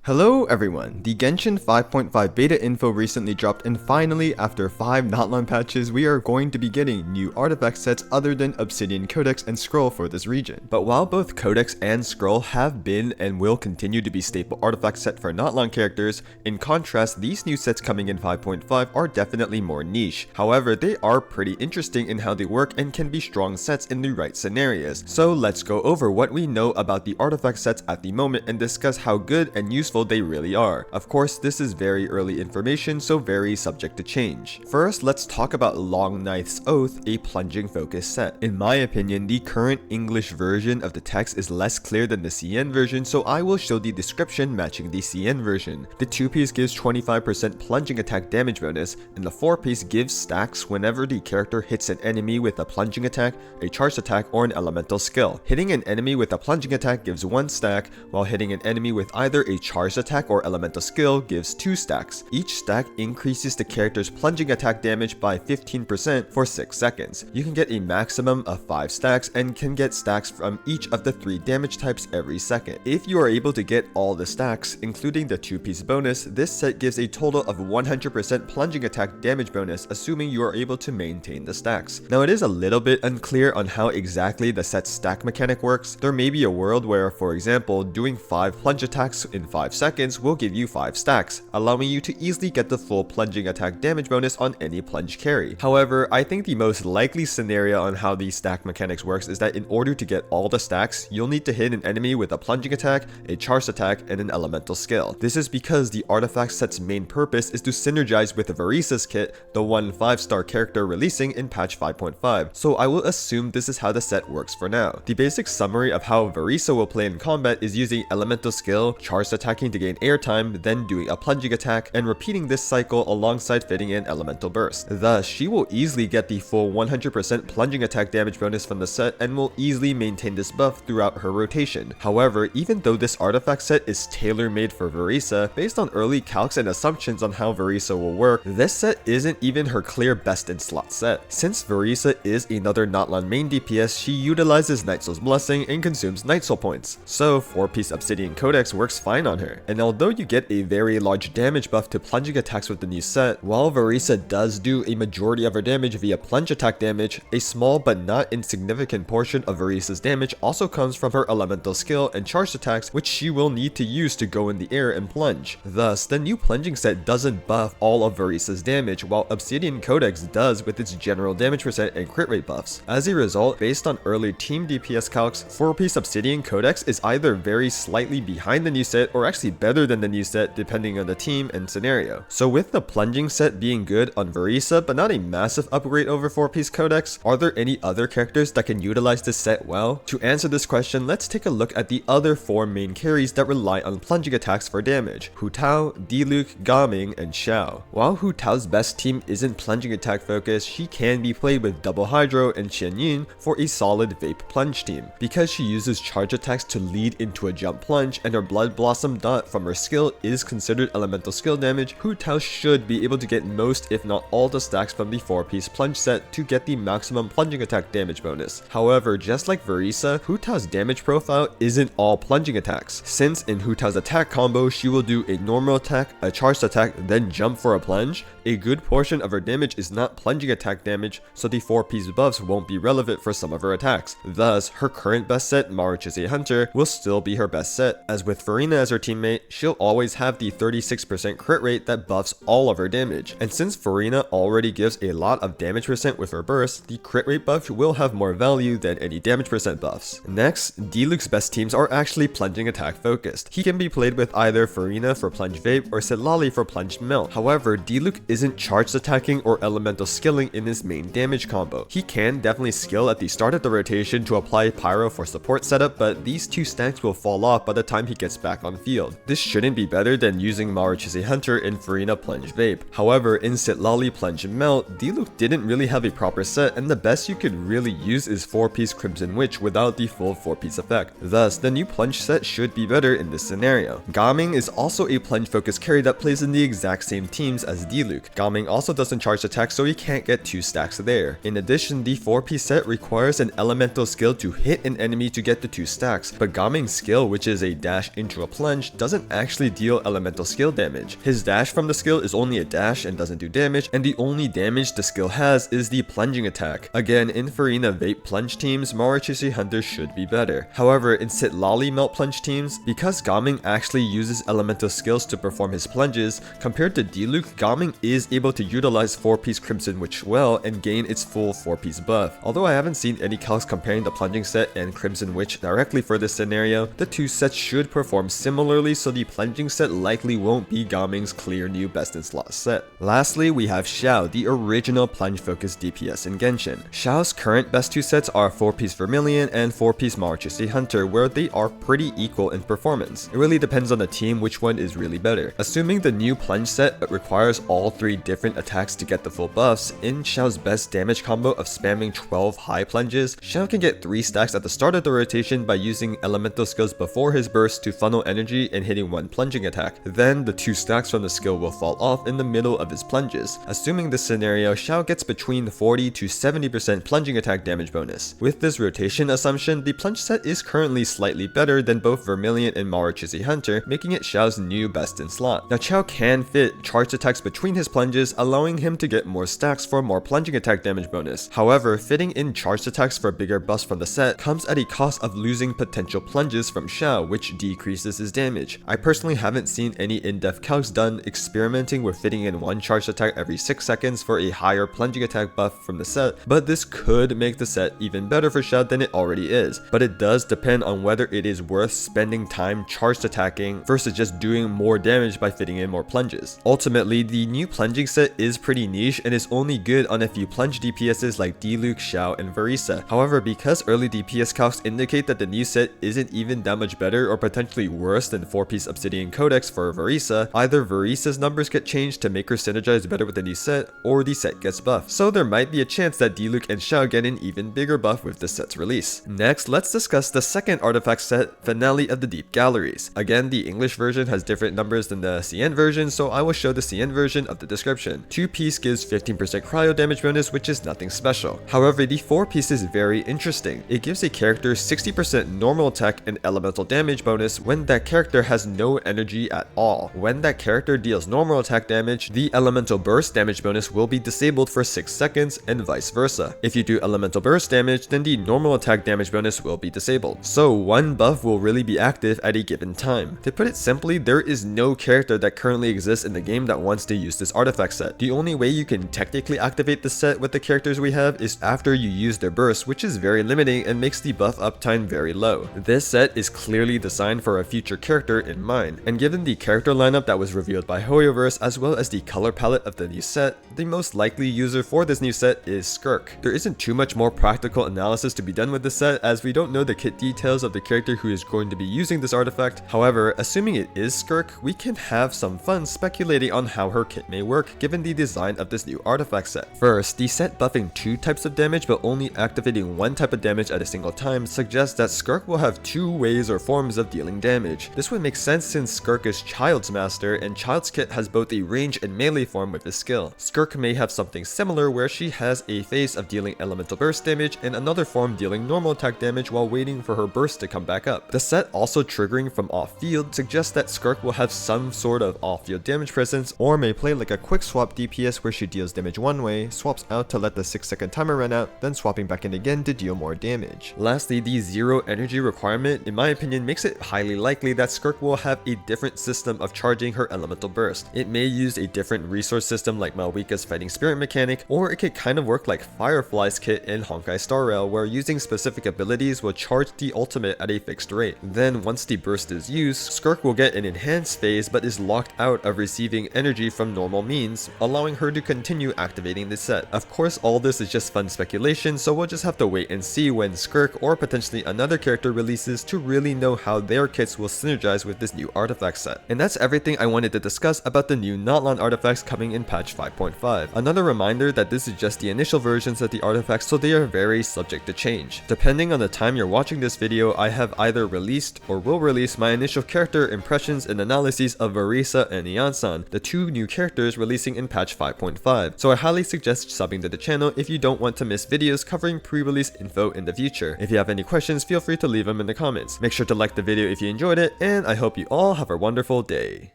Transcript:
Hello everyone, the Genshin 5.5 beta info recently dropped, and finally, after 5 Natlan patches, we are going to be getting new artifact sets other than Obsidian Codex and Scroll for this region. But while both Codex and Scroll have been and will continue to be staple artifact set for Natlan characters, in contrast, these new sets coming in 5.5 are definitely more niche. However, they are pretty interesting in how they work and can be strong sets in the right scenarios. So let's go over what we know about the artifact sets at the moment and discuss how good and useful they really are. Of course, this is very early information, so very subject to change. First, let's talk about Long Knight's Oath, a plunging focus set. In my opinion, the current English version of the text is less clear than the CN version, so I will show the description matching the CN version. The 2-piece gives 25% plunging attack damage bonus, and the 4-piece gives stacks whenever the character hits an enemy with a plunging attack, a charged attack, or an elemental skill. Hitting an enemy with a plunging attack gives 1 stack, while hitting an enemy with either a charged attack or elemental skill gives 2 stacks. Each stack increases the character's plunging attack damage by 15% for 6 seconds. You can get a maximum of 5 stacks and can get stacks from each of the 3 damage types every second. If you are able to get all the stacks, including the 2-piece bonus, this set gives a total of 100% plunging attack damage bonus, assuming you are able to maintain the stacks. Now, it is a little bit unclear on how exactly the set's stack mechanic works. There may be a world where, for example, doing 5 plunge attacks in 5 seconds will give you 5 stacks, allowing you to easily get the full plunging attack damage bonus on any plunge carry. However, I think the most likely scenario on how the stack mechanics works is that in order to get all the stacks, you'll need to hit an enemy with a plunging attack, a charged attack, and an elemental skill. This is because the artifact set's main purpose is to synergize with Varesa's kit, the one 5-star character releasing in patch 5.5, so I will assume this is how the set works for now. The basic summary of how Varesa will play in combat is using elemental skill, charged attacking to gain airtime, then doing a plunging attack, and repeating this cycle alongside fitting in elemental burst. Thus, she will easily get the full 100% plunging attack damage bonus from the set and will easily maintain this buff throughout her rotation. However, even though this artifact set is tailor-made for Varesa, based on early calcs and assumptions on how Varesa will work, this set isn't even her clear best in slot set. Since Varesa is another Natlan main DPS, she utilizes Night Soul's Blessing and consumes Night Soul points, so 4-piece Obsidian Codex works fine on her. And although you get a very large damage buff to plunging attacks with the new set, while Varesa does do a majority of her damage via plunge attack damage, a small but not insignificant portion of Varesa's damage also comes from her elemental skill and charged attacks, which she will need to use to go in the air and plunge. Thus, the new plunging set doesn't buff all of Varesa's damage, while Obsidian Codex does with its general damage percent and crit rate buffs. As a result, based on early team DPS calcs, 4-piece Obsidian Codex is either very slightly behind the new set or actually better than the new set depending on the team and scenario. So with the plunging set being good on Varesa but not a massive upgrade over 4-piece Codex, are there any other characters that can utilize this set well? To answer this question, let's take a look at the other 4 main carries that rely on plunging attacks for damage: Hu Tao, Diluc, Gaming, and Xiao. While Hu Tao's best team isn't plunging attack focused, she can be played with Double Hydro and Chen for a solid vape plunge team. Because she uses charge attacks to lead into a jump plunge and her Blood Blossom dot from her skill is considered elemental skill damage, Hu Tao should be able to get most if not all the stacks from the 4-piece plunge set to get the maximum plunging attack damage bonus. However, just like Varesa, Hu Tao's damage profile isn't all plunging attacks, since in Hu Tao's attack combo she will do a normal attack, a charged attack, then jump for a plunge. A good portion of her damage is not plunging attack damage, so the 4-piece buffs won't be relevant for some of her attacks. Thus, her current best set, Maruchise Hunter, will still be her best set. As with Farina as her teammate, she'll always have the 36% crit rate that buffs all of her damage. And since Farina already gives a lot of damage percent with her burst, the crit rate buff will have more value than any damage percent buffs. Next, Diluc's best teams are actually plunging attack focused. He can be played with either Farina for plunge vape or Sitlali for plunge melt. However, Diluc isn't charged attacking or elemental skilling in his main damage combo. He can definitely skill at the start of the rotation to apply pyro for support setup, but these 2 stacks will fall off by the time he gets back on field. This shouldn't be better than using Maruchise Hunter in Farina plunge vape. However, in Sitlali plunge melt, Diluc didn't really have a proper set, and the best you could really use is 4-piece Crimson Witch without the full 4-piece effect. Thus, the new plunge set should be better in this scenario. Gaming is also a plunge focused carry that plays in the exact same teams as Diluc. Gaming also doesn't charge attack, so he can't get 2 stacks there. In addition, the 4-piece set requires an elemental skill to hit an enemy to get the 2 stacks, but Gaming's skill, which is a dash into a plunge, doesn't actually deal elemental skill damage. His dash from the skill is only a dash and doesn't do damage, and the only damage the skill has is the plunging attack. Again, in Farina Vape Plunge teams, Marichishi Hunter should be better. However, in Sitlali Melt Plunge teams, because Gaming actually uses elemental skills to perform his plunges, compared to Diluc, Gaming is able to utilize 4-piece Crimson Witch well and gain its full 4-piece buff. Although I haven't seen any calcs comparing the plunging set and Crimson Witch directly for this scenario, the two sets should perform similarly, so the plunging set likely won't be Gaming's clear new best in slot set. Lastly, we have Xiao, the original plunge focused DPS in Genshin. Xiao's current best two sets are 4-piece Vermilion and 4-piece Marichishi Hunter, where they are pretty equal in performance. It really depends on the team which one is really better. Assuming the new plunge set requires all 3 different attacks to get the full buffs, in Xiao's best damage combo of spamming 12 high plunges, Xiao can get 3 stacks at the start of the rotation by using elemental skills before his burst to funnel energy and hitting 1 plunging attack. Then the 2 stacks from the skill will fall off in the middle of his plunges. Assuming this scenario, Xiao gets between 40 to 70% plunging attack damage bonus. With this rotation assumption, the plunge set is currently slightly better than both Vermilion and Marichishi Hunter, making it Xiao's new best in slot. Now Xiao can fit charged attacks between his plunges, allowing him to get more stacks for more plunging attack damage bonus. However, fitting in charged attacks for bigger buffs from the set comes at a cost of losing potential plunges from Xiao, which decreases his damage. I personally haven't seen any in-depth calcs done experimenting with fitting in 1 charged attack every 6 seconds for a higher plunging attack buff from the set, but this could make the set even better for Xiao than it already is. But it does depend on whether it is worth spending time charged attacking versus just doing more damage by fitting in more plunges. Ultimately, the new plunging set is pretty niche and is only good on a few plunge DPSs like Diluc, Xiao, and Varesa. However, because early DPS calcs indicate that the new set isn't even that much better or potentially worse than 4-piece Obsidian Codex for Varesa, either Varesa's numbers get changed to make her synergize better with the new set, or the set gets buffed. So there might be a chance that Diluc and Xiao get an even bigger buff with the set's release. Next, let's discuss the second artifact set, Finale of the Deep Galleries. Again, the English version has different numbers than the CN version, so I will show the CN version of the description. 2-piece gives 15% cryo damage bonus, which is nothing special. However, the 4-piece is very interesting. It gives a character 60% normal attack and elemental damage bonus when that character has no energy at all. When that character deals normal attack damage, the elemental burst damage bonus will be disabled for 6 seconds and vice versa. If you do elemental burst damage, then the normal attack damage bonus will be disabled. So 1 buff will really be active at a given time. To put it simply, there is no character that currently exists in the game that wants to use this artifact set. The only way you can technically activate the set with the characters we have is after you use their burst, which is very limiting and makes the buff uptime very low. This set is clearly designed for a future character in mind, and given the character lineup that was revealed by HOYOverse as well as the color palette of the new set, the most likely user for this new set is Skirk. There isn't too much more practical analysis to be done with this set, as we don't know the kit details of the character who is going to be using this artifact. However, assuming it is Skirk, we can have some fun speculating on how her kit may work given the design of this new artifact set. First, the set buffing 2 types of damage but only activating 1 type of damage at a single time suggests that Skirk will have 2 ways or forms of dealing damage. This would make sense since Skirk is Child's Master, and Child's kit has both a range and melee form with his skill. Skirk may have something similar where she has a phase of dealing elemental burst damage and another form dealing normal attack damage while waiting for her burst to come back up. The set also triggering from off-field suggests that Skirk will have some sort of off-field damage presence, or may play like a quick swap DPS where she deals damage one way, swaps out to let the 6-second timer run out, then swapping back in again to deal more damage. Lastly, the 0 energy requirement, in my opinion, makes it highly likely that Skirk will have a different system of charging her elemental burst. It may use a different resource system like Malwika's fighting spirit mechanic, or it could kind of work like Firefly's kit in Honkai Star Rail, where using specific abilities will charge the ultimate at a fixed rate. Then once the burst is used, Skirk will get an enhanced phase but is locked out of receiving energy from normal means, allowing her to continue activating the set. Of course, all this is just fun speculation, so we'll just have to wait and see when Skirk or potentially another character releases to really know how their kits will synergize with this new artifact set. And that's everything I wanted to discuss about the new Natlan artifacts coming in patch 5.5. Another reminder that this is just the initial versions of the artifacts, so they are very subject to change. Depending on the time you're watching this video, I have either released or will release my initial character impressions and analyses of Varesa and iansan, the 2 new characters releasing in patch 5.5, so I highly suggest subbing to the channel if you don't want to miss videos covering pre-release info in the future. If you have any questions, feel free to leave them in the comments. Make sure to like the video if you enjoyed it, and and I hope you all have a wonderful day.